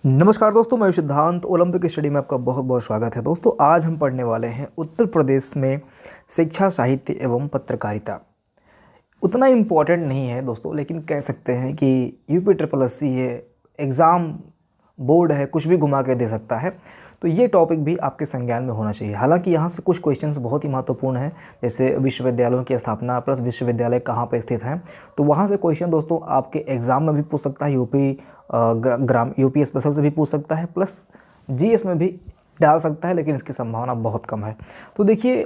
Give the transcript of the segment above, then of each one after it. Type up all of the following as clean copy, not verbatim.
नमस्कार दोस्तों, मैं सिद्धांत। ओलंपिक स्टडी में आपका बहुत बहुत स्वागत है। दोस्तों, आज हम पढ़ने वाले हैं उत्तर प्रदेश में शिक्षा, साहित्य एवं पत्रकारिता। उतना इम्पोर्टेंट नहीं है दोस्तों, लेकिन कह सकते हैं कि यूपी ट्रिपल एस सी है, एग्ज़ाम बोर्ड है, कुछ भी घुमा के दे सकता है। तो ये टॉपिक भी आपके संज्ञान में होना चाहिए। हालांकि यहाँ से कुछ क्वेश्चंस बहुत ही महत्वपूर्ण हैं, जैसे विश्वविद्यालयों की स्थापना प्लस विश्वविद्यालय कहाँ पर स्थित हैं। तो वहाँ से क्वेश्चन दोस्तों आपके एग्ज़ाम में भी पूछ सकता है, यूपी स्पेशल से भी पूछ सकता है, प्लस जीएस में भी डाल सकता है, लेकिन इसकी संभावना बहुत कम है। तो देखिए,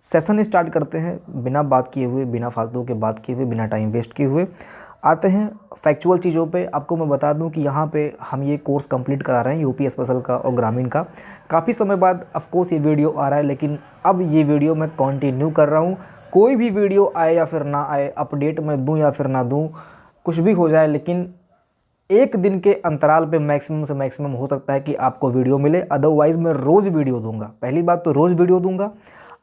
सेशन स्टार्ट करते हैं बिना बात किए हुए, बिना फालतू के बात किए हुए, बिना टाइम वेस्ट किए हुए। आते हैं फैक्चुअल चीज़ों पे। आपको मैं बता दूं कि यहाँ पे हम ये कोर्स कंप्लीट करा रहे हैं यूपी स्पेशल का और ग्रामीण का। काफ़ी समय बाद ऑफ कोर्स ये वीडियो आ रहा है, लेकिन अब ये वीडियो मैं कंटिन्यू कर रहा हूँ। कोई भी वीडियो आए या फिर ना आए, अपडेट मैं दूँ या फिर ना दूँ, कुछ भी हो जाए, लेकिन एक दिन के अंतराल पे मैक्सिमम से मैक्सिमम हो सकता है कि आपको वीडियो मिले। अदरवाइज़ मैं रोज़ वीडियो दूंगा। पहली बात तो रोज़ वीडियो दूंगा।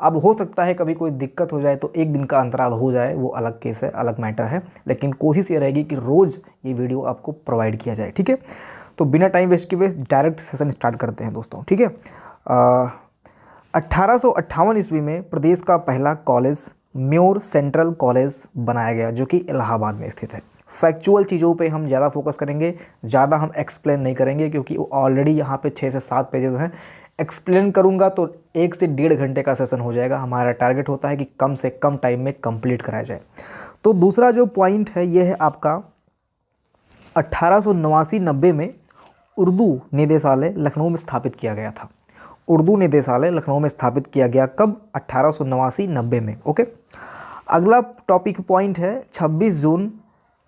अब हो सकता है कभी कोई दिक्कत हो जाए तो एक दिन का अंतराल हो जाए, वो अलग केस है, अलग मैटर है, लेकिन कोशिश ये रहेगी कि रोज़ ये वीडियो आपको प्रोवाइड किया जाए। ठीक है, तो बिना टाइम वेस्ट किए डायरेक्ट सेशन स्टार्ट करते हैं दोस्तों। ठीक है, 1858 ईस्वी में प्रदेश का पहला कॉलेज म्योर सेंट्रल कॉलेज बनाया गया, जो कि इलाहाबाद में स्थित है। फैक्चुअल चीज़ों पे हम ज़्यादा फोकस करेंगे, ज़्यादा हम एक्सप्लेन नहीं करेंगे, क्योंकि ऑलरेडी यहाँ पे 6 से 7 पेजेस हैं। एक्सप्लेन करूँगा तो 1 से 1.5 घंटे का सेशन हो जाएगा। हमारा टारगेट होता है कि कम से कम टाइम में कंप्लीट कराया जाए। तो दूसरा जो पॉइंट है ये है आपका 1889-90 में उर्दू निदेशालय लखनऊ में स्थापित किया गया था। उर्दू निदेशालय लखनऊ में स्थापित किया गया कब? 1889-90 में। ओके, अगला टॉपिक पॉइंट है 26 जून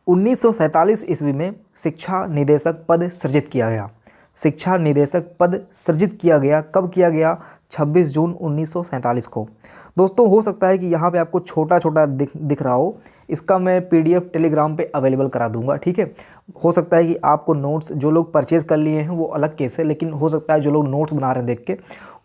1947 ईस्वी में शिक्षा निदेशक पद सृजित किया गया। शिक्षा निदेशक पद सृजित किया गया कब किया गया? 26 जून 1947 को। दोस्तों, हो सकता है कि यहाँ पे आपको छोटा छोटा दिख रहा हो, इसका मैं पीडीएफ टेलीग्राम पे अवेलेबल करा दूंगा। ठीक है, हो सकता है कि आपको नोट्स, जो लोग परचेज़ कर लिए हैं वो अलग केस है, लेकिन हो सकता है जो लोग नोट्स बना रहे हैं देख के,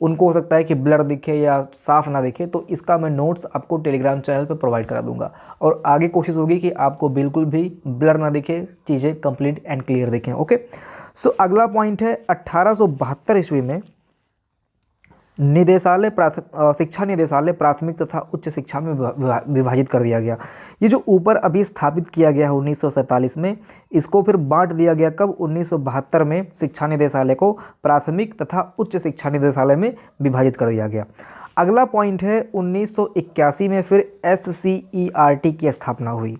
उनको हो सकता है कि ब्लर दिखे या साफ़ ना दिखे। तो इसका मैं नोट्स आपको टेलीग्राम चैनल पे प्रोवाइड करा दूंगा, और आगे कोशिश होगी कि आपको बिल्कुल भी ब्लर ना दिखे, चीज़ें कंप्लीट एंड क्लियर दिखें। ओके, सो अगला पॉइंट है 1872 ईस्वी में शिक्षा निदेशालय प्राथमिक तथा उच्च शिक्षा में विभाजित कर दिया गया। ये जो ऊपर अभी स्थापित किया गया है 1947 में, इसको फिर बांट दिया गया कब? 1972 में शिक्षा निदेशालय को प्राथमिक तथा उच्च शिक्षा निदेशालय में विभाजित कर दिया गया। अगला पॉइंट है 1981 में फिर SCERT की स्थापना हुई।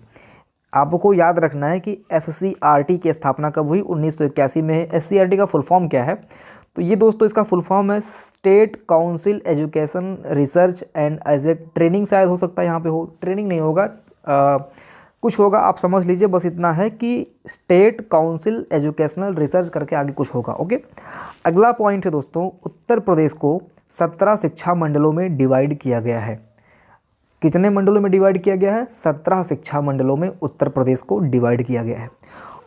आपको याद रखना है कि SCERT की स्थापना कब हुई? 1981 में। SCERT का फुल फॉर्म क्या है? तो ये दोस्तों इसका फुल फॉर्म है state council education research and as a training. शायद हो सकता है यहाँ पे हो, ट्रेनिंग नहीं होगा, कुछ होगा, आप समझ लीजिए। बस इतना है कि स्टेट काउंसिल एजुकेशनल रिसर्च करके आगे कुछ होगा। ओके, अगला पॉइंट है दोस्तों, उत्तर प्रदेश को 17 शिक्षा मंडलों में डिवाइड किया गया है। कितने मंडलों में डिवाइड किया गया है? 17 शिक्षा मंडलों में उत्तर प्रदेश को डिवाइड किया गया है।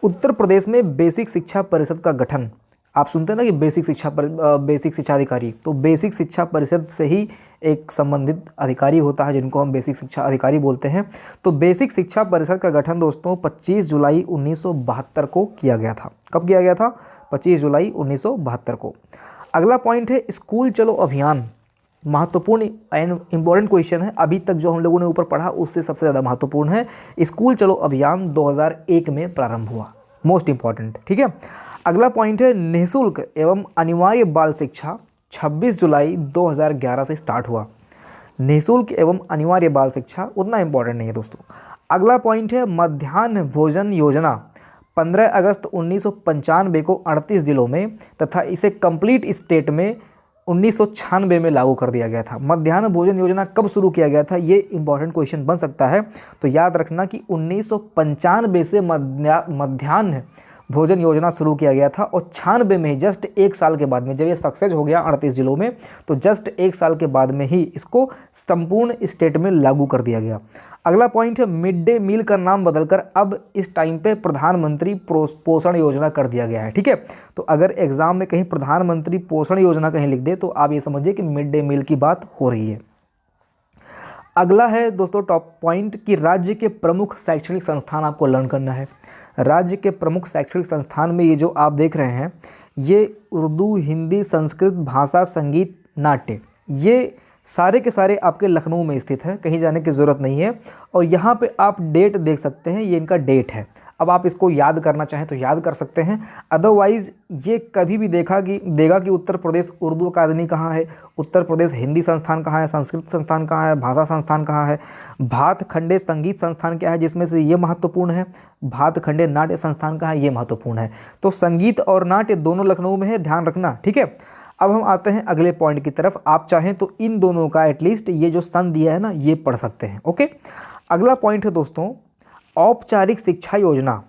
उत्तर प्रदेश में बेसिक शिक्षा परिषद का गठन, आप सुनते हैं ना कि बेसिक शिक्षा अधिकारी, तो बेसिक शिक्षा परिषद से ही एक संबंधित अधिकारी होता है, जिनको हम बेसिक शिक्षा अधिकारी बोलते हैं। तो बेसिक शिक्षा परिषद का गठन दोस्तों 25 जुलाई 1972 को किया गया था। कब किया गया था? 25 जुलाई 1972 को। अगला पॉइंट है स्कूल चलो अभियान। महत्वपूर्ण एंड इम्पॉर्टेंट क्वेश्चन है, अभी तक जो हम लोगों ने ऊपर पढ़ा उससे सबसे ज़्यादा महत्वपूर्ण है। स्कूल चलो अभियान 2001 में प्रारंभ हुआ, मोस्ट इम्पॉर्टेंट। ठीक है, अगला पॉइंट है निःशुल्क एवं अनिवार्य बाल शिक्षा 26 जुलाई 2011 से स्टार्ट हुआ। निःशुल्क एवं अनिवार्य बाल शिक्षा उतना इम्पॉर्टेंट नहीं है दोस्तों। अगला पॉइंट है मध्याह्न भोजन योजना 15 अगस्त 1995 को 38 जिलों में तथा इसे कंप्लीट स्टेट में 1996 में लागू कर दिया गया था। मध्याह्न भोजन योजना कब शुरू किया गया था? ये इंपॉर्टेंट क्वेश्चन बन सकता है, तो याद रखना कि 1995 से मध्याह्न भोजन योजना शुरू किया गया था, और 96 में ही जस्ट 1 साल के बाद में, जब ये सक्सेस हो गया 38 जिलों में, तो जस्ट 1 साल के बाद में ही इसको संपूर्ण स्टेट में लागू कर दिया गया। अगला पॉइंट है मिड डे मील का नाम बदलकर अब इस टाइम पे प्रधानमंत्री पोषण योजना कर दिया गया है। ठीक है, तो अगर एग्जाम में कहीं प्रधानमंत्री पोषण योजना कहीं लिख दे तो आप ये समझिए कि मिड डे मील की बात हो रही है। अगला है दोस्तों टॉप पॉइंट कि राज्य के प्रमुख शैक्षणिक संस्थान आपको लर्न करना है। राज्य के प्रमुख शैक्षणिक संस्थान में ये जो आप देख रहे हैं, ये उर्दू, हिंदी, संस्कृत, भाषा, संगीत, नाट्य, ये सारे के सारे आपके लखनऊ में स्थित है, कहीं जाने की ज़रूरत नहीं है। और यहाँ पे आप डेट देख सकते हैं, ये इनका डेट है। अब आप इसको याद करना चाहें तो याद कर सकते हैं, अदरवाइज़ ये कभी भी देगा कि उत्तर प्रदेश उर्दू अकादमी कहाँ है, उत्तर प्रदेश हिंदी संस्थान कहाँ है, संस्कृत संस्थान कहाँ है, भाषा संस्थान कहाँ है, भातखंडे संगीत संस्थान क्या है, जिसमें से ये महत्वपूर्ण है, भातखंडे नाट्य संस्थान कहाँ है, ये महत्वपूर्ण है। तो संगीत और नाट्य दोनों लखनऊ में है, ध्यान रखना, ठीक है। अब हम आते हैं अगले पॉइंट की तरफ। आप चाहें तो इन दोनों का एटलीस्ट ये जो सन दिया है ना, ये पढ़ सकते हैं, ओके। अगला पॉइंट है दोस्तों, औपचारिक शिक्षा योजना।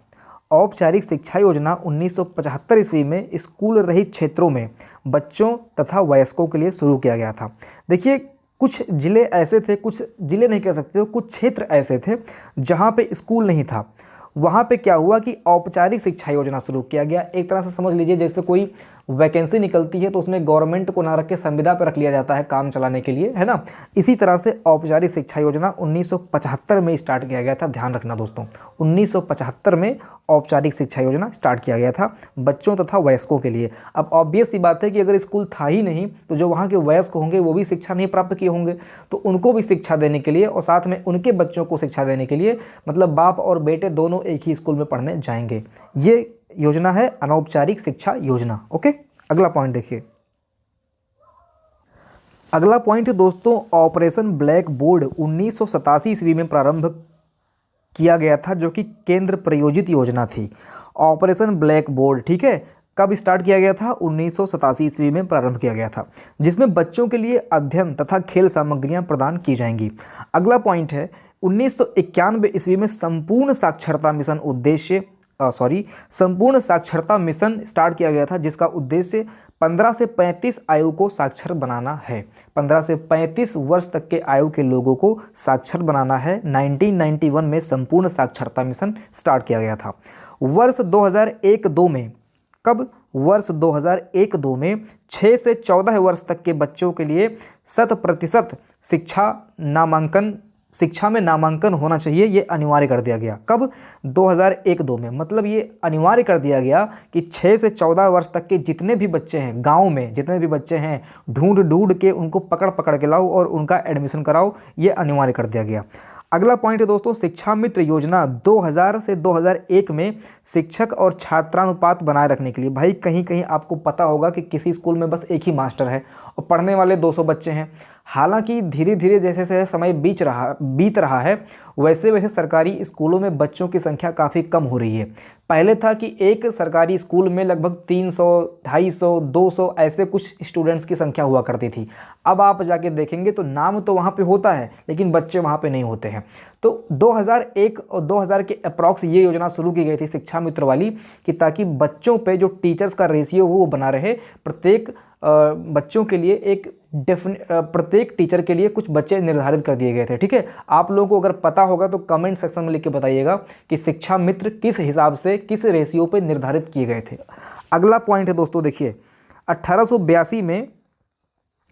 औपचारिक शिक्षा योजना 1975 ईस्वी में स्कूल रहित क्षेत्रों में बच्चों तथा वयस्कों के लिए शुरू किया गया था। देखिए, कुछ ज़िले ऐसे थे, कुछ ज़िले नहीं कह सकते हो, कुछ क्षेत्र ऐसे थे जहाँ पे स्कूल नहीं था। वहाँ पे क्या हुआ कि औपचारिक शिक्षा योजना शुरू किया गया। एक तरह से समझ लीजिए जैसे कोई वैकेंसी निकलती है तो उसमें गवर्नमेंट को ना रख के संविदा पर रख लिया जाता है काम चलाने के लिए, है ना। इसी तरह से औपचारिक शिक्षा योजना 1975 में स्टार्ट किया गया था। ध्यान रखना दोस्तों, 1975 में औपचारिक शिक्षा योजना स्टार्ट किया गया था बच्चों तथा वयस्कों के लिए। अब ऑब्वियस सी बात है कि अगर स्कूल था ही नहीं तो जो वहाँ के वयस्क होंगे वो भी शिक्षा नहीं प्राप्त किए होंगे, तो उनको भी शिक्षा देने के लिए और साथ में उनके बच्चों को शिक्षा देने के लिए, मतलब बाप और बेटे दोनों एक ही स्कूल में पढ़ने जाएंगे। ये योजना है अनौपचारिक शिक्षा योजना, ओके। अगला पॉइंट देखिए, अगला पॉइंट है दोस्तों, ऑपरेशन ब्लैक बोर्ड 1987 ईस्वी में प्रारंभ किया गया था, जो कि केंद्र प्रायोजित योजना थी। ऑपरेशन ब्लैक बोर्ड, ठीक है, कब स्टार्ट किया गया था? 1987 ईस्वी में प्रारंभ किया गया था, जिसमें बच्चों के लिए अध्ययन तथा खेल सामग्रियां प्रदान की जाएंगी। अगला पॉइंट है, 1991 ईस्वी में संपूर्ण साक्षरता मिशन स्टार्ट किया गया था, जिसका उद्देश्य 15 से 35 आयु को साक्षर बनाना है। 15 से 35 वर्ष तक के आयु के लोगों को साक्षर बनाना है। 1991 में संपूर्ण साक्षरता मिशन स्टार्ट किया गया था। वर्ष 2001-2 में, कब? वर्ष 2001-2 में 6 से 14 वर्ष तक के बच्चों के लिए 100% शिक्षा में नामांकन होना चाहिए, ये अनिवार्य कर दिया गया। कब? 2001-2 में। मतलब ये अनिवार्य कर दिया गया कि 6 से 14 वर्ष तक के जितने भी बच्चे हैं गांव में, जितने भी बच्चे हैं, ढूंढ के उनको पकड़ के लाओ और उनका एडमिशन कराओ, ये अनिवार्य कर दिया गया। अगला पॉइंट है दोस्तों, शिक्षा मित्र योजना 2000 से 2001 में शिक्षक और छात्रानुपात बनाए रखने के लिए। भाई कहीं कहीं आपको पता होगा कि किसी स्कूल में बस एक ही मास्टर है और पढ़ने वाले 200 बच्चे हैं। हालांकि धीरे धीरे जैसे जैसे समय बीत रहा है वैसे वैसे सरकारी स्कूलों में बच्चों की संख्या काफ़ी कम हो रही है। पहले था कि एक सरकारी स्कूल में लगभग 300, 250, 200 ऐसे कुछ स्टूडेंट्स की संख्या हुआ करती थी। अब आप जाके देखेंगे तो नाम तो वहाँ पे होता है लेकिन बच्चे वहाँ पे नहीं होते हैं। तो 2001 और 2000 के अप्रॉक्स ये योजना शुरू की गई थी शिक्षा मित्र वाली, कि ताकि बच्चों पे जो टीचर्स का रेशियो हो वो बना रहे। प्रत्येक बच्चों के लिए प्रत्येक टीचर के लिए कुछ बच्चे निर्धारित कर दिए गए थे। ठीक है, आप लोगों को अगर पता होगा तो कमेंट सेक्शन में लिख के बताइएगा कि शिक्षा मित्र किस हिसाब से, किस रेशियो पे निर्धारित किए गए थे। अगला पॉइंट है दोस्तों, देखिए 1882 में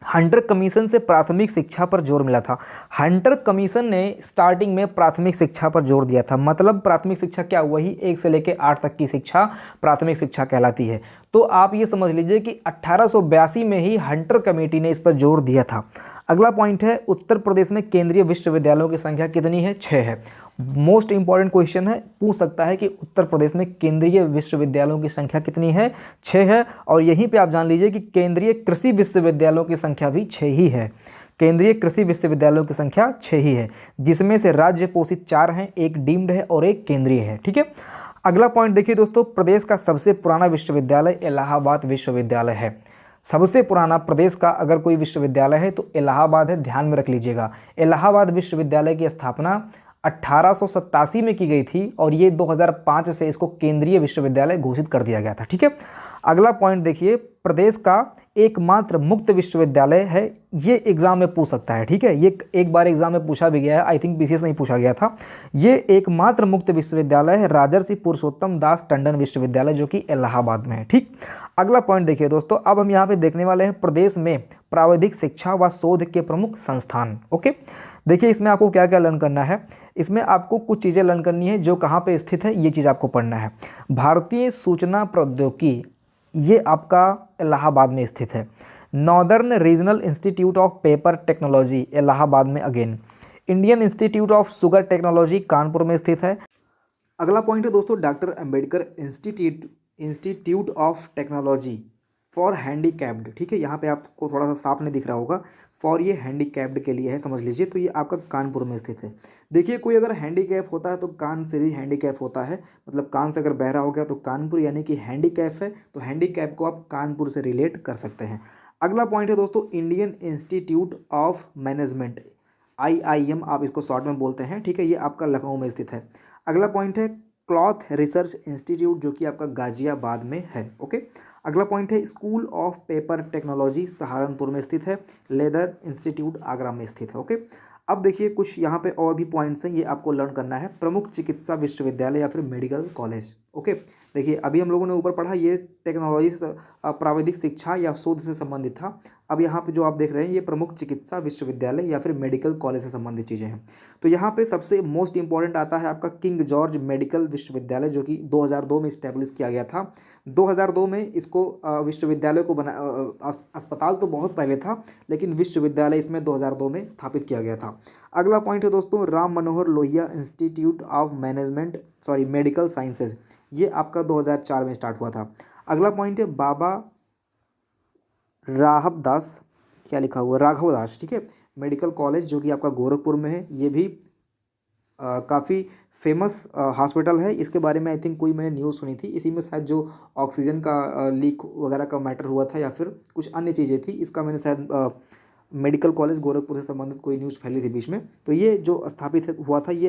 हंटर कमीशन से प्राथमिक शिक्षा पर जोर मिला था। हंटर कमीशन ने स्टार्टिंग में प्राथमिक शिक्षा पर जोर दिया था। मतलब प्राथमिक शिक्षा क्या, वही 1 से लेकर 8 तक की शिक्षा प्राथमिक शिक्षा कहलाती है। तो आप ये समझ लीजिए कि 1882 में ही हंटर कमेटी ने इस पर जोर दिया था। अगला पॉइंट है, उत्तर प्रदेश में केंद्रीय विश्वविद्यालयों की संख्या कितनी है? 6 है। मोस्ट इंपॉर्टेंट क्वेश्चन है, पूछ सकता है कि उत्तर प्रदेश में केंद्रीय विश्वविद्यालयों की संख्या कितनी है? 6 है। और यहीं पे आप जान लीजिए कि केंद्रीय कृषि विश्वविद्यालयों की संख्या भी 6 ही है। केंद्रीय कृषि विश्वविद्यालयों की संख्या 6 ही है, जिसमें से राज्य पोषित 4 हैं, एक डीम्ड है और एक केंद्रीय है। ठीक है, अगला पॉइंट देखिए दोस्तों, प्रदेश का सबसे पुराना विश्वविद्यालय इलाहाबाद विश्वविद्यालय है। सबसे पुराना प्रदेश का अगर कोई विश्वविद्यालय है तो इलाहाबाद है, ध्यान में रख लीजिएगा। इलाहाबाद विश्वविद्यालय की स्थापना 1887 में की गई थी और ये 2005 से इसको केंद्रीय विश्वविद्यालय घोषित कर दिया गया था। ठीक है, अगला पॉइंट देखिए, प्रदेश का एकमात्र मुक्त विश्वविद्यालय है, ये एग्जाम में पूछ सकता है, ठीक है, ये एक बार एग्जाम में पूछा भी गया है, आई थिंक बीसीएस में ही पूछा गया था। ये एकमात्र मुक्त विश्वविद्यालय है राजर्षि पुरुषोत्तम दास टंडन विश्वविद्यालय, जो कि इलाहाबाद में है। ठीक, अगला पॉइंट देखिए दोस्तों, अब हम यहाँ पे देखने वाले हैं प्रदेश में प्राविधिक शिक्षा व शोध के प्रमुख संस्थान। ओके, देखिए इसमें आपको क्या क्या लर्न करना है, इसमें आपको कुछ चीज़ें लर्न करनी है जो कहाँ पे स्थित है, ये चीज़ आपको पढ़ना है। भारतीय सूचना प्रौद्योगिकी, ये आपका इलाहाबाद में स्थित है। Northern Regional Institute of Paper Technology Allahabad में again. Indian Institute of Sugar Technology Kanpur में स्थित है। अगला पॉइंट है दोस्तों, doctor Ambedkar Institute of Technology for handicapped. ठीक है, यहाँ पे आपको थोड़ा सा साफ नहीं दिख रहा होगा, फॉर ये हैंडीकैप्ड के लिए है, समझ लीजिए। तो ये आपका कानपुर में स्थित है। देखिए कोई अगर हैंडीकैप होता है तो कान से भी हैंडीकैप होता है, मतलब कान से अगर बहरा हो गया तो कानपुर, यानी कि हैंडीकैप है तो हैंडीकैप को आप कानपुर से रिलेट कर सकते हैं। अगला पॉइंट है दोस्तों, Indian Institute of management, IIM आप इसको शॉर्ट में बोलते हैं। ठीक है, ये आपका लखनऊ में स्थित है। अगला पॉइंट है क्लॉथ रिसर्च इंस्टीट्यूट, जो कि आपका गाजियाबाद में है। ओके, अगला पॉइंट है school of Paper technology Saharanpur में स्थित है। लेदर इंस्टीट्यूट आगरा में स्थित है। ओके, अब देखिए कुछ यहाँ पे और भी पॉइंट्स हैं, ये आपको लर्न करना है। प्रमुख चिकित्सा विश्वविद्यालय या फिर मेडिकल कॉलेज। ओके, देखिए अभी हम लोगों ने ऊपर पढ़ा ये टेक्नोलॉजी से प्राविधिक शिक्षा या शोध से संबंधित था। अब यहाँ पे जो आप देख रहे हैं ये प्रमुख चिकित्सा विश्वविद्यालय या फिर मेडिकल कॉलेज से संबंधित चीज़ें हैं। तो यहाँ पे सबसे मोस्ट इंपॉर्टेंट आता है आपका किंग जॉर्ज मेडिकल विश्वविद्यालय, जो कि 2002 में इस्टेब्लिश किया गया था। 2002 में इसको विश्वविद्यालय को अस्पताल तो बहुत पहले था, लेकिन विश्वविद्यालय इसमें 2002 में स्थापित किया गया था। अगला पॉइंट है दोस्तों, Ram Manohar Lohia Institute of Medical Sciences, ये आपका 2004 में स्टार्ट हुआ था। अगला पॉइंट है बाबा राघव दास, क्या लिखा हुआ, राघव दास, ठीक है, मेडिकल कॉलेज, जो कि आपका गोरखपुर में है। ये भी काफ़ी फेमस हॉस्पिटल है। इसके बारे में आई थिंक कोई मैंने न्यूज़ सुनी थी, इसी में शायद जो ऑक्सीजन का लीक वगैरह का मैटर हुआ था या फिर कुछ अन्य चीज़ें थी, इसका मैंने शायद मेडिकल कॉलेज गोरखपुर से संबंधित कोई न्यूज़ फैली थी बीच में। तो ये जो स्थापित हुआ था ये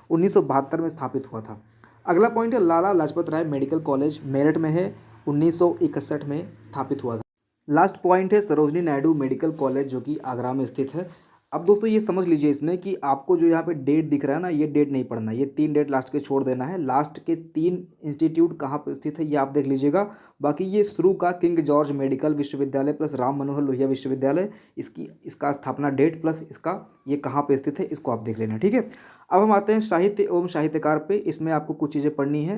1972 में स्थापित हुआ था। अगला पॉइंट है लाला लाजपत राय मेडिकल कॉलेज, मेरठ में है, 1961 में स्थापित हुआ था। लास्ट पॉइंट है सरोजनी नायडू मेडिकल कॉलेज, जो कि आगरा में स्थित है। अब दोस्तों ये समझ लीजिए इसमें कि आपको जो यहाँ पे डेट दिख रहा है ना, ये डेट नहीं पढ़ना, ये 3 डेट लास्ट के छोड़ देना है। लास्ट के 3 इंस्टीट्यूट कहाँ पर स्थित है ये आप देख लीजिएगा। बाकी ये शुरू का किंग जॉर्ज मेडिकल विश्वविद्यालय प्लस राम मनोहर लोहिया विश्वविद्यालय, इसका स्थापना डेट प्लस इसका ये कहाँ पे स्थित है, इसको आप देख लेना। ठीक है, अब हम आते हैं साहित्य एवं साहित्यकार पे। इसमें आपको कुछ चीज़ें पढ़नी है।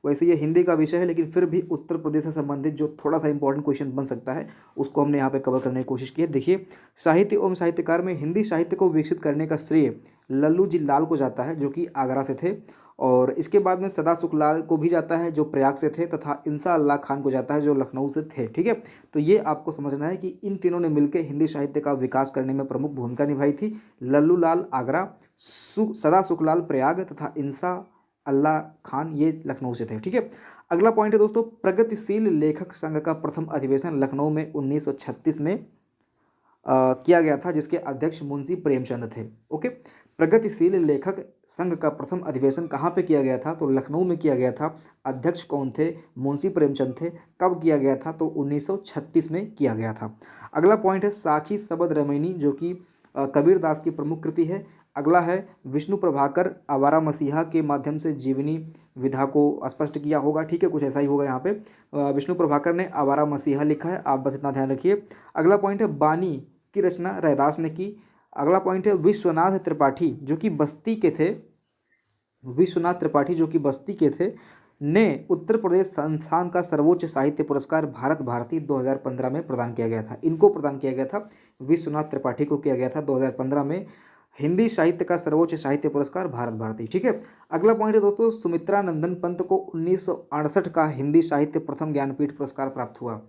वैसे ये हिंदी का विषय है, लेकिन फिर भी उत्तर प्रदेश से संबंधित जो थोड़ा सा इंपॉर्टेंट क्वेश्चन बन सकता है उसको हमने यहाँ पे कवर करने की कोशिश की है। देखिए साहित्य एवं साहित्यकार में हिंदी साहित्य को विकसित करने का श्रेय लल्लू जी लाल को जाता है, जो कि आगरा से थे। और इसके बाद में सदा सुखलाल को भी जाता है, जो प्रयाग से थे, तथा इंसा अल्लाह खान को जाता है, जो लखनऊ से थे। ठीक है, तो ये आपको समझना है कि इन तीनों ने मिलकर हिंदी साहित्य का विकास करने में प्रमुख भूमिका निभाई थी। लल्लू लाल आगरा, सदा सुखलाल प्रयाग तथा इंसा अल्लाह खान ये लखनऊ से थे। ठीक है, अगला पॉइंट है दोस्तों, प्रगतिशील लेखक संघ का प्रथम अधिवेशन लखनऊ में 1936 में किया गया था, जिसके अध्यक्ष मुंशी प्रेमचंद थे। ओके, प्रगतिशील लेखक संघ का प्रथम अधिवेशन कहाँ पे किया गया था, तो लखनऊ में किया गया था। अध्यक्ष कौन थे, मुंशी प्रेमचंद थे। कब किया गया था, तो 1936 में किया गया था। अगला पॉइंट है साखी शबद रमैनी, जो कि कबीर दास की प्रमुख कृति है। अगला है विष्णु प्रभाकर आवारा मसीहा के माध्यम से जीवनी विधा को स्पष्ट किया होगा। ठीक है, कुछ ऐसा ही होगा यहाँ पे। विष्णु प्रभाकर ने आवारा मसीहा लिखा है, आप बस इतना ध्यान रखिए। अगला पॉइंट है बानी की रचना रैदास ने की। अगला पॉइंट है विश्वनाथ त्रिपाठी, जो कि बस्ती के थे, विश्वनाथ त्रिपाठी जो कि बस्ती के थे, ने उत्तर प्रदेश संस्थान का सर्वोच्च साहित्य पुरस्कार भारत भारती 2015 में प्रदान किया गया था। इनको प्रदान किया गया था, विश्वनाथ त्रिपाठी को किया गया था 2015 में हिंदी साहित्य का सर्वोच्च साहित्य पुरस्कार भारत भारती। ठीक है, अगला पॉइंट है दोस्तों, सुमित्रा नंदन पंत को 1968 का हिंदी साहित्य प्रथम ज्ञानपीठ पुरस्कार प्राप्त हुआ।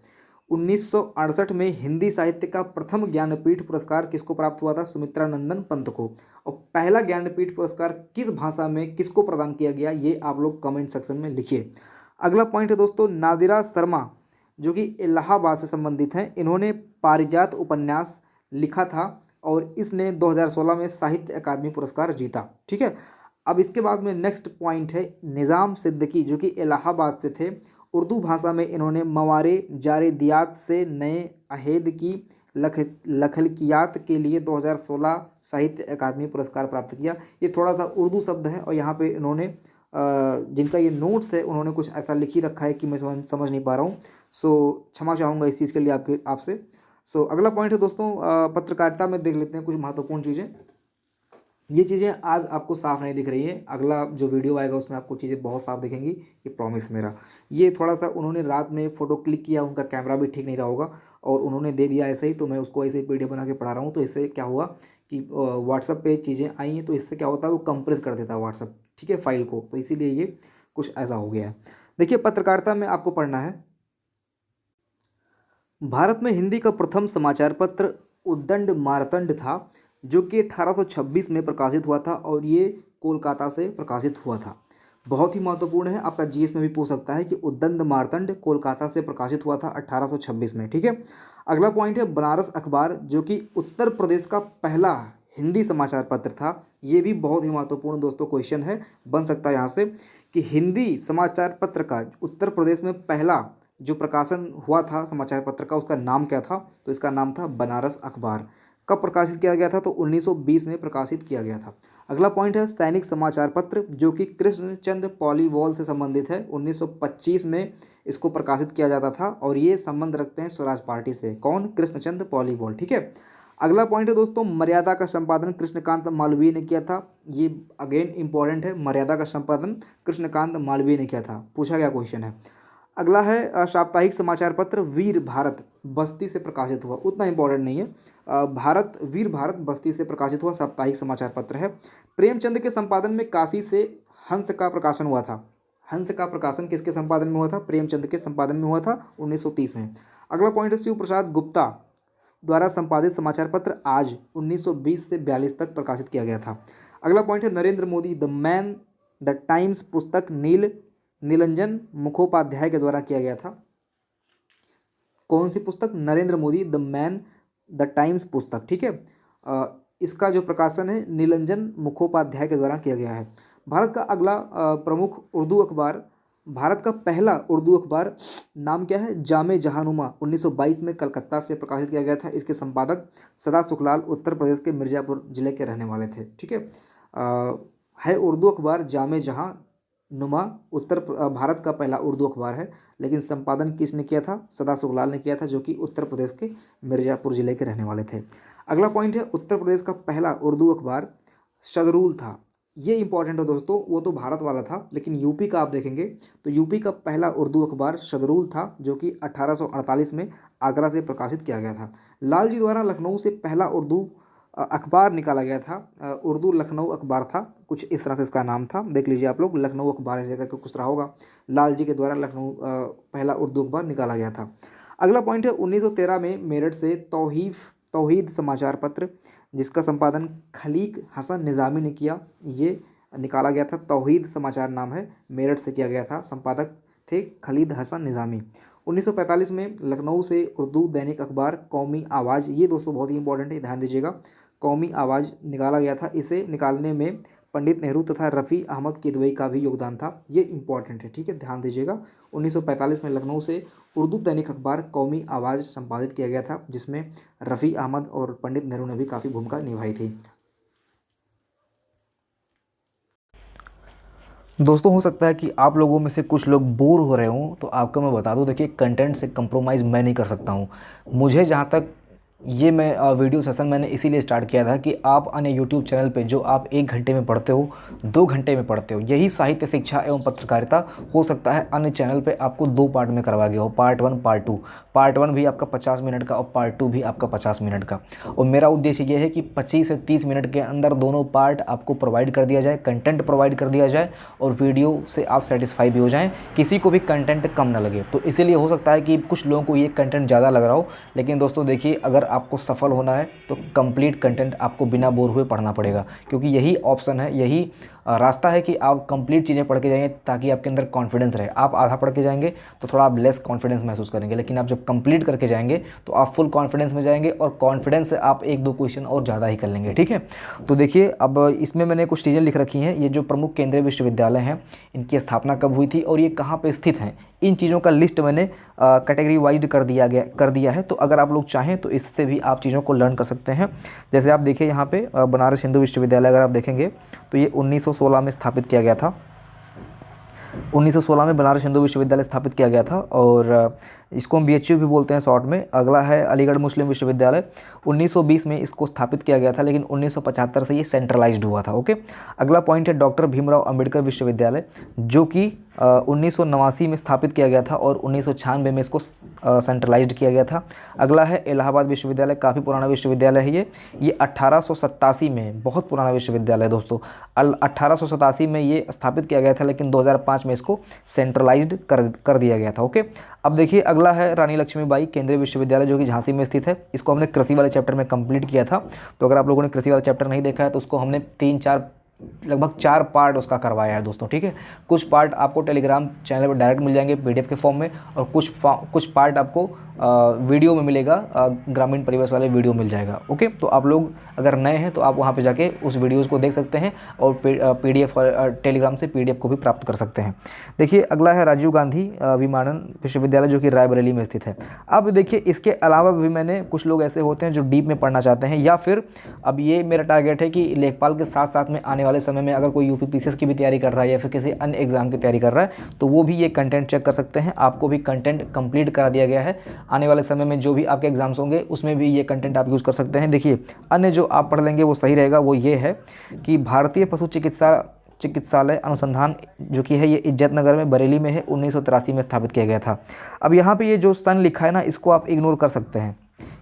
1968 में हिंदी साहित्य का प्रथम ज्ञानपीठ पुरस्कार किसको प्राप्त हुआ था, सुमित्रा नंदन पंत को। और पहला ज्ञानपीठ पुरस्कार किस भाषा में किसको प्रदान किया गया, ये आप लोग कमेंट सेक्शन में लिखिए। अगला पॉइंट है दोस्तों, नादिरा शर्मा, जो कि इलाहाबाद से संबंधित हैं, इन्होंने पारिजात उपन्यास लिखा था और इसने 2016 में साहित्य अकादमी पुरस्कार जीता। ठीक है, अब इसके बाद में नेक्स्ट पॉइंट है निज़ाम सिद्दीकी, जो कि इलाहाबाद से थे, उर्दू भाषा में इन्होंने मवारे जारेदियात से नए अहेद की लखलकियात के लिए 2016 साहित्य अकादमी पुरस्कार प्राप्त किया। ये थोड़ा सा उर्दू शब्द है और यहाँ पे इन्होंने जिनका ये नोट्स है उन्होंने कुछ ऐसा लिख ही रखा है कि मैं समझ नहीं पा रहा हूँ। सो क्षमा चाहूँगा इस चीज़ के लिए आपसे। सो अगला पॉइंट है दोस्तों, पत्रकारिता में देख लेते हैं कुछ महत्वपूर्ण चीज़ें। ये चीज़ें आज आपको साफ नहीं दिख रही है, अगला जो वीडियो आएगा उसमें आपको चीज़ें बहुत साफ दिखेंगी, ये प्रॉमिस मेरा। ये थोड़ा सा उन्होंने रात में फ़ोटो क्लिक किया, उनका कैमरा भी ठीक नहीं रहा होगा और उन्होंने दे दिया ऐसे ही, तो मैं उसको ऐसे ही पीडीएफ बना के पढ़ा रहा हूँ। तो इससे क्या हुआ कि व्हाट्सअप पे चीज़ें आई हैं, तो इससे क्या होता है वो कंप्रेस कर देता है व्हाट्सअप, ठीक है, फाइल को, तो इसीलिए ये कुछ ऐसा हो गया है। देखिए पत्रकारिता में आपको पढ़ना है, भारत में हिंदी का प्रथम समाचार पत्र उद्दंड मार्तंड था, जो कि 1826 में प्रकाशित हुआ था और ये कोलकाता से प्रकाशित हुआ था। बहुत ही महत्वपूर्ण है, आपका जीएस में भी पूछ सकता है कि उद्दंड मार्तंड कोलकाता से प्रकाशित हुआ था 1826 में, ठीक है। अगला पॉइंट है बनारस अखबार, जो कि उत्तर प्रदेश का पहला हिंदी समाचार पत्र था। ये भी बहुत ही महत्वपूर्ण दोस्तों क्वेश्चन है, बन सकता है यहाँ से कि हिंदी समाचार पत्र का उत्तर प्रदेश में पहला जो प्रकाशन हुआ था समाचार पत्र का, उसका नाम क्या था? तो इसका नाम था बनारस अखबार। कब प्रकाशित किया गया था? तो 1920 में प्रकाशित किया गया था। अगला पॉइंट है सैनिक समाचार पत्र, जो कि कृष्णचंद पॉलीवॉल से संबंधित है। 1925 में इसको प्रकाशित किया जाता था और ये संबंध रखते हैं स्वराज पार्टी से। कौन? कृष्णचंद पॉलीवॉल, ठीक है। अगला पॉइंट है दोस्तों मर्यादा का संपादन कृष्णकांत मालवीय ने किया था। ये अगेन इंपॉर्टेंट है, मर्यादा का संपादन कृष्णकांत मालवीय ने किया था, पूछा गया क्वेश्चन है। अगला है साप्ताहिक समाचार पत्र वीर भारत, बस्ती से प्रकाशित हुआ, उतना इंपॉर्टेंट नहीं है। वीर भारत बस्ती से प्रकाशित हुआ साप्ताहिक समाचार पत्र है। प्रेमचंद के संपादन में काशी से हंस का प्रकाशन हुआ था। हंस का प्रकाशन किसके संपादन में हुआ था? प्रेमचंद के संपादन में हुआ था 1930 में। अगला पॉइंट है शिव प्रसाद गुप्ता द्वारा संपादित समाचार पत्र आज 1920 से 42 तक प्रकाशित किया गया था। अगला पॉइंट है Narendra Modi the man the times पुस्तक नीलंजन मुखोपाध्याय के द्वारा किया गया था। कौन सी पुस्तक? Narendra Modi the man the times पुस्तक, ठीक है। इसका जो प्रकाशन है नीलंजन मुखोपाध्याय के द्वारा किया गया है। भारत का अगला प्रमुख उर्दू अखबार, भारत का पहला उर्दू अखबार नाम क्या है? जामे जहानुमा, 1922 में कलकत्ता से प्रकाशित किया गया था। इसके संपादक सदा सुखलाल उत्तर प्रदेश के मिर्ज़ापुर जिले के रहने वाले थे, ठीक है उर्दू अखबार जामे जहां नुमा भारत का पहला उर्दू अखबार है, लेकिन संपादन किसने किया था? सदा सुखलाल ने किया था, जो कि उत्तर प्रदेश के मिर्ज़ापुर जिले के रहने वाले थे। अगला पॉइंट है उत्तर प्रदेश का पहला उर्दू अखबार शदरूल था। ये इंपॉर्टेंट है दोस्तों, वो तो भारत वाला था, लेकिन यूपी का आप देखेंगे तो यूपी का पहला उर्दू अखबार शदरूल था, जो कि 1848 में आगरा से प्रकाशित किया गया था। लालजी द्वारा लखनऊ से पहला उर्दू अखबार निकाला गया था, उर्दू लखनऊ अखबार था, कुछ इस तरह से इसका नाम था, देख लीजिए आप लोग, लखनऊ अखबार ऐसे करके कुछ रहा होगा। लालजी के द्वारा लखनऊ पहला उर्दू अखबार निकाला गया था। अगला पॉइंट है 1913 में मेरठ से तौहीद समाचार पत्र, जिसका संपादन खलीक हसन निज़ामी ने किया, ये निकाला गया था। तौहीद समाचार नाम है, मेरठ से किया गया था, संपादक थे खलीद हसन निज़ामी। 1945 में लखनऊ से उर्दू दैनिक अखबार कौमी आवाज़, ये दोस्तों बहुत ही इंपॉर्टेंट है, ध्यान दीजिएगा, कौमी आवाज़ निकाला गया था। इसे निकालने में पंडित नेहरू तथा रफ़ी अहमद किदवई का भी योगदान था, ये इंपॉर्टेंट है, ठीक है, ध्यान दीजिएगा। 1945 में लखनऊ से उर्दू दैनिक अखबार कौमी आवाज़ संपादित किया गया था, जिसमें रफ़ी अहमद और पंडित नेहरू ने भी काफ़ी भूमिका निभाई थी। दोस्तों हो सकता है कि आप लोगों में से कुछ लोग बोर हो रहे हों, तो आपको मैं बता दूं, देखिए कंटेंट से कंप्रोमाइज़ मैं नहीं कर सकता हूं। मुझे जहां तक ये मैं वीडियो सेशन मैंने इसीलिए स्टार्ट किया था कि आप अन्य यूट्यूब चैनल पे जो आप 1 घंटे में पढ़ते हो, 2 घंटे में पढ़ते हो, यही साहित्य शिक्षा एवं पत्रकारिता हो सकता है अन्य चैनल पे आपको 2 पार्ट में करवा गया हो, पार्ट 1 पार्ट 2। पार्ट 1 भी आपका 50 मिनट का और पार्ट 2 भी आपका 50 मिनट का। और मेरा उद्देश्य ये है कि 25 से 30 मिनट के अंदर दोनों पार्ट आपको प्रोवाइड कर दिया जाए, कंटेंट प्रोवाइड कर दिया जाए और वीडियो से आप सेटिस्फाई भी हो जाएँ, किसी को भी कंटेंट कम ना लगे। तो इसीलिए हो सकता है कि कुछ लोगों को ये कंटेंट ज़्यादा लग रहा हो, लेकिन दोस्तों देखिए, अगर आपको सफल होना है तो कंप्लीट कंटेंट आपको बिना बोर हुए पढ़ना पड़ेगा, क्योंकि यही ऑप्शन है, यही रास्ता है कि आप कंप्लीट चीज़ें पढ़ के जाएंगे ताकि आपके अंदर कॉन्फिडेंस रहे। आप आधा पढ़ के जाएंगे तो थोड़ा आप लेस कॉन्फिडेंस महसूस करेंगे, लेकिन आप जब कंप्लीट करके जाएंगे तो आप फुल कॉन्फिडेंस में जाएंगे और कॉन्फिडेंस से आप 1-2 क्वेश्चन और ज़्यादा ही कर लेंगे। ठीक है, तो देखिए अब इसमें मैंने कुछ चीज़ें लिख रखी हैं। ये जो प्रमुख केंद्रीय विश्वविद्यालय हैं इनकी स्थापना कब हुई थी और ये कहाँ पर स्थित हैं, इन चीज़ों का लिस्ट मैंने कैटेगरी वाइज कर दिया है। तो अगर आप लोग चाहें तो इससे भी आप चीज़ों को लर्न कर सकते हैं। जैसे आप देखिए यहाँ पे बनारस हिंदू विश्वविद्यालय अगर आप देखेंगे तो ये 1916 में स्थापित किया गया था। 1916 में बनारस हिंदू विश्वविद्यालय स्थापित किया गया था और इसको हम BHU भी बोलते हैं शॉर्ट में। अगला है अलीगढ़ मुस्लिम विश्वविद्यालय, 1920 में इसको स्थापित किया गया था, लेकिन 1975 से ये सेंट्रलाइज्ड हुआ था। ओके, अगला पॉइंट है डॉक्टर भीमराव अंबेडकर विश्वविद्यालय, जो कि 1989 में स्थापित किया गया था और 1996 में इसको सेंट्रलाइज्ड किया गया था। अगला है इलाहाबाद विश्वविद्यालय, काफ़ी पुराना विश्वविद्यालय है ये 1887 में, बहुत पुराना विश्वविद्यालय है दोस्तों। 1887 में ये स्थापित किया गया था, लेकिन 2005 में इसको सेंट्रलाइज्ड कर दिया गया था। ओके, अब देखिए अगला है रानी लक्ष्मीबाई केंद्रीय विश्वविद्यालय, जो कि झांसी में स्थित है। इसको हमने कृषि वाले चैप्टर में कंप्लीट किया था। तो अगर आप लोगों ने कृषि वाला चैप्टर नहीं देखा है तो उसको हमने 3-4 लगभग 4 पार्ट उसका करवाया है दोस्तों। ठीक है, कुछ पार्ट आपको टेलीग्राम चैनल पर डायरेक्ट मिल जाएंगे PDF के फॉर्म में, और कुछ पार्ट आपको वीडियो में मिलेगा, ग्रामीण परिवेश वाले वीडियो मिल जाएगा। ओके, तो आप लोग अगर नए हैं तो आप वहाँ पे जाके उस वीडियोज़ को देख सकते हैं और PDF टेलीग्राम से PDF को भी प्राप्त कर सकते हैं। देखिए अगला है राजीव गांधी विमानन विश्वविद्यालय, जो कि रायबरेली में स्थित है। अब देखिए इसके अलावा भी मैंने, कुछ लोग ऐसे होते हैं जो डीप में पढ़ना चाहते हैं, या फिर अब ये मेरा टारगेट है कि लेखपाल के साथ साथ में आने वाले समय में अगर कोई UPPCS की भी तैयारी कर रहा है या फिर किसी अन्य एग्जाम की तैयारी कर रहा है तो वो भी ये कंटेंट चेक कर सकते हैं। आपको भी कंटेंट कंप्लीट करा दिया गया है। आने वाले समय में जो भी आपके एग्जाम्स होंगे उसमें भी ये कंटेंट आप यूज़ कर सकते हैं। देखिए अन्य जो आप पढ़ लेंगे वो सही रहेगा, वो ये है कि भारतीय पशु चिकित्सालय अनुसंधान, जो कि है ये इज्जत नगर में बरेली में है, 1983 में स्थापित किया गया था। अब यहाँ पे ये जो सन लिखा है ना, इसको आप इग्नोर कर सकते हैं,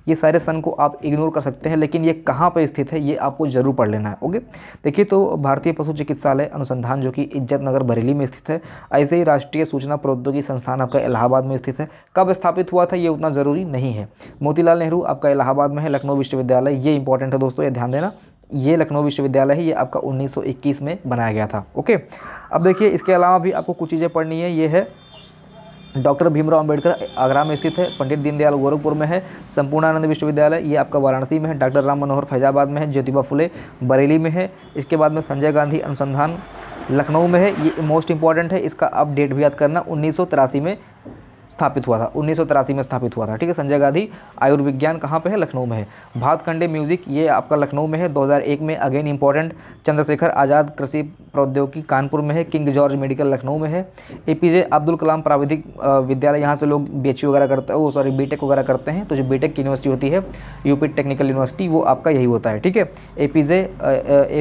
ये सारे सन को आप इग्नोर कर सकते हैं, लेकिन ये कहाँ पे स्थित है ये आपको ज़रूर पढ़ लेना है। ओके, देखिए तो भारतीय पशु चिकित्सालय अनुसंधान, जो कि इज्जत नगर बरेली में स्थित है। ऐसे ही राष्ट्रीय सूचना प्रौद्योगिकी संस्थान आपका इलाहाबाद में स्थित है। कब स्थापित हुआ था ये उतना ज़रूरी नहीं है। मोतीलाल नेहरू आपका इलाहाबाद में है। लखनऊ विश्वविद्यालय, ये इंपॉर्टेंट है दोस्तों, ये ध्यान देना, ये लखनऊ विश्वविद्यालय है, ये आपका 1921 में बनाया गया था। ओके, अब देखिए इसके अलावा भी आपको कुछ चीज़ें पढ़नी है। ये है डॉक्टर भीमराव अंबेडकर आगरा में स्थित है। पंडित दीनदयाल गोरखपुर में है। संपूर्णानंद विश्वविद्यालय ये आपका वाराणसी में है। डॉक्टर राम मनोहर फैजाबाद में है। ज्योतिबा फुले बरेली में है। इसके बाद में संजय गांधी अनुसंधान लखनऊ में है। ये मोस्ट इंपॉर्टेंट है, इसका आप डेट भी याद करना, 1983 में स्थापित हुआ था, 1983 में स्थापित हुआ था। ठीक है, संजय गांधी आयुर्विज्ञान कहाँ पे है, लखनऊ में है। भातखंडे म्यूजिक ये आपका लखनऊ में है, 2001 में, अगेन इंपॉर्टेंट। चंद्रशेखर आज़ाद कृषि प्रौद्योगिकी कानपुर में है। किंग जॉर्ज मेडिकल लखनऊ में है। APJ अब्दुल कलाम प्राविधिक विद्यालय, यहाँ से लोग BHU वगैरह करते हैं, BTech वगैरह करते हैं। तो जो BTech की यूनिवर्सिटी होती है यूपी टेक्निकल यूनिवर्सिटी, वो आपका यही होता है। ठीक है,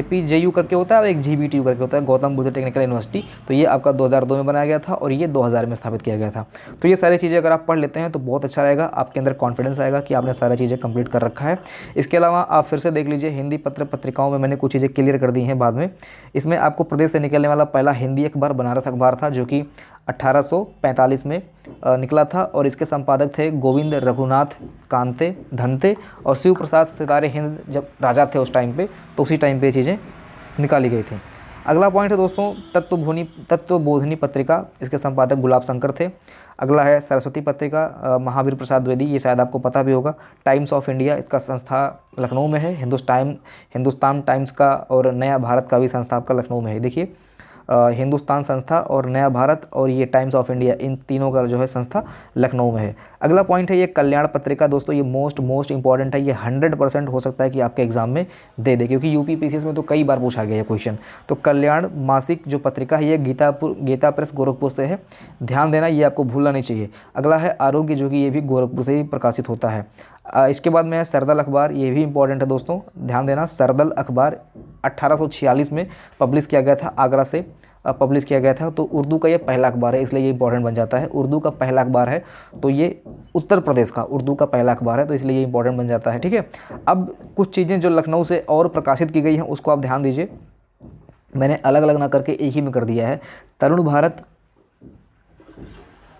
APJU करके होता है और एक GBTU करके होता है, गौतम बुद्ध टेक्निकल यूनिवर्सिटी। तो ये आपका 2002 में बनाया गया था और ये 2000 में स्थापित किया गया था। तो ये सारी चीज़ें अगर आप पढ़ लेते हैं तो बहुत अच्छा रहेगा, आपके अंदर कॉन्फिडेंस आएगा कि आपने सारी चीज़ें कंप्लीट कर रखा है। इसके अलावा आप फिर से देख लीजिए, हिंदी पत्रिकाओं में मैंने कुछ चीज़ें क्लियर कर दी हैं बाद में। इसमें आपको प्रदेश से निकलने वाला पहला हिंदी अखबार बनारस अखबार था, जो कि 1845 में निकला था और इसके संपादक थे गोविंद रघुनाथ कांते धनते और शिव प्रसाद सितारे हिंद जब राजा थे उस टाइम पे, तो उसी टाइम पे ये चीज़ें निकाली गई थी। अगला पॉइंट है दोस्तों तत्वबोधिनी पत्रिका, इसके संपादक गुलाब शंकर थे। अगला है सरस्वती पत्रिका, महावीर प्रसाद द्विवेदी, ये शायद आपको पता भी होगा। टाइम्स ऑफ इंडिया, इसका संस्था लखनऊ में है। हिंदुस्तान टाइम्स का और नया भारत का भी संस्था आपका लखनऊ में है। देखिए हिंदुस्तान संस्था और नया भारत और ये टाइम्स ऑफ इंडिया, इन तीनों का जो है संस्था लखनऊ में है। अगला पॉइंट है ये कल्याण पत्रिका दोस्तों, ये मोस्ट इंपॉर्टेंट है। ये 100% हो सकता है कि आपके एग्जाम में दे दे, क्योंकि UPPCS में तो कई बार पूछा गया है क्वेश्चन। तो कल्याण मासिक जो पत्रिका है ये गीता प्रेस गोरखपुर से है, ध्यान देना, ये आपको भूलना नहीं चाहिए। अगला है आरोग्य, जो कि ये भी गोरखपुर से ही प्रकाशित होता है। इसके बाद में है सरदल अखबार, ये भी इंपॉर्टेंट है दोस्तों, ध्यान देना। सरदल अखबार 1846 में पब्लिश किया गया था, आगरा से पब्लिश किया गया था। तो उर्दू का ये पहला अखबार है, इसलिए ये इंपॉर्टेंट बन जाता है। उर्दू का पहला अखबार है, तो ये उत्तर प्रदेश का उर्दू का पहला अखबार है, तो इसलिए ये इंपॉर्टेंट बन जाता है। ठीक है, अब कुछ चीज़ें जो लखनऊ से और प्रकाशित की गई हैं उसको आप ध्यान दीजिए, मैंने अलग अलग ना करके एक ही में कर दिया है। तरुण भारत,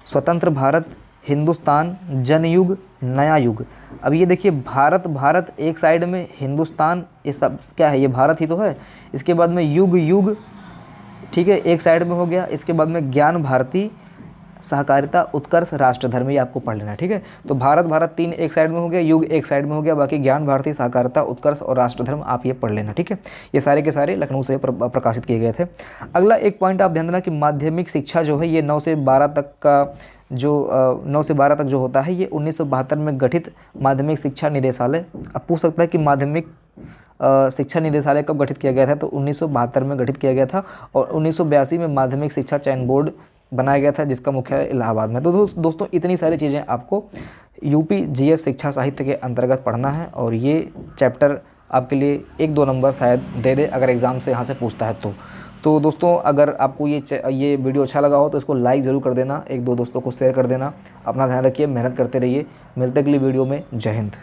स्वतंत्र भारत, हिंदुस्तान, जनयुग, नया युग। अब ये देखिए भारत, भारत एक साइड में, हिंदुस्तान ये सब क्या है, ये भारत ही तो है। इसके बाद में युग, युग, ठीक है, एक साइड में हो गया। इसके बाद में ज्ञान भारती, सहकारिता, उत्कर्ष, राष्ट्र धर्म, ये आपको पढ़ लेना है, ठीक है। तो भारत, भारत तीन एक साइड में हो गया, युग एक साइड में हो गया, बाकी ज्ञान भारती, सहकारिता, उत्कर्ष और राष्ट्र धर्म आप ये पढ़ लेना, ठीक है। ये सारे के सारे लखनऊ से प्रकाशित किए गए थे। अगला एक पॉइंट आप ध्यान देना कि माध्यमिक शिक्षा जो है ये 9 से 12 तक का जो 9 से 12 तक जो होता है ये 1972 में गठित माध्यमिक शिक्षा निदेशालय। अब पूछ सकता है कि माध्यमिक शिक्षा निदेशालय कब गठित किया गया था, तो 1972 में गठित किया गया था। और 1982 में माध्यमिक शिक्षा चयन बोर्ड बनाया गया था जिसका मुख्यालय इलाहाबाद में। तो दोस्तों इतनी सारी चीज़ें आपको यूपी जीएस शिक्षा साहित्य के अंतर्गत पढ़ना है और ये चैप्टर आपके लिए 1-2 नंबर शायद दे दे अगर एग्ज़ाम से यहाँ से पूछता है तो दोस्तों अगर आपको ये वीडियो अच्छा लगा हो तो इसको लाइक ज़रूर कर देना, 1-2 दोस्तों को शेयर कर देना। अपना ध्यान रखिए, मेहनत करते रहिए। मिलते अगली वीडियो में। जय हिंद।